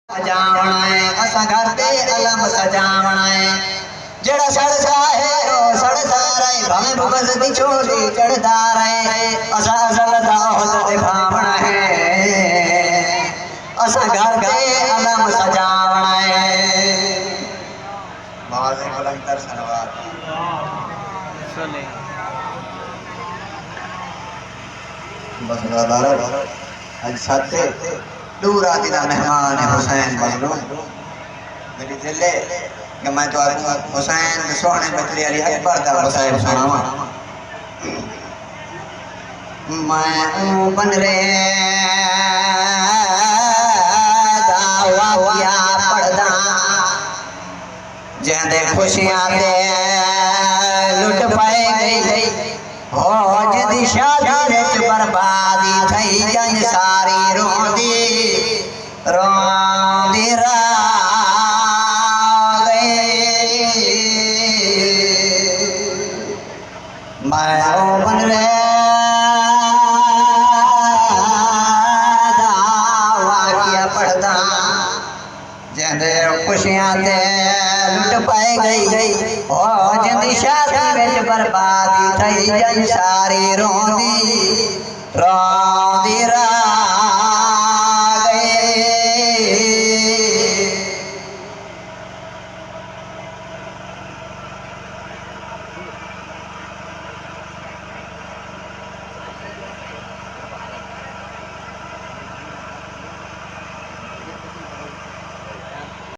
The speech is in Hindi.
सजावना है असा घर ते अलम सजावना है जड़ा सड़दा है ओ सड़दा रहे भावे बुबस दी छोटी चढ़दा रहे असा असल दा होत दिखावना है असा घर ते अलम सजावना है बाज़ बुलंदर सनवार बस दादा आज साथे दूर आती ना मेहमान हुसैन बजलो मेरी दिले कि मैं तो हुसैन सोने बचले अली अकबर दा हुसैन सुनावा मैं बन रे दावा किया पढ़दा जेंदे खुशियां दे लुट पाए गई हो जिदी शादी विच बर्बादी थई जंज सारी रोंदी रोंदी रा गई मैं बन रे दावा किया पढ़दा जेंदे खुशियां दे लुट पाए गई ओ जिंदी शादी विच बर्बादी थई जंज सारी रोंदी रोंदी रा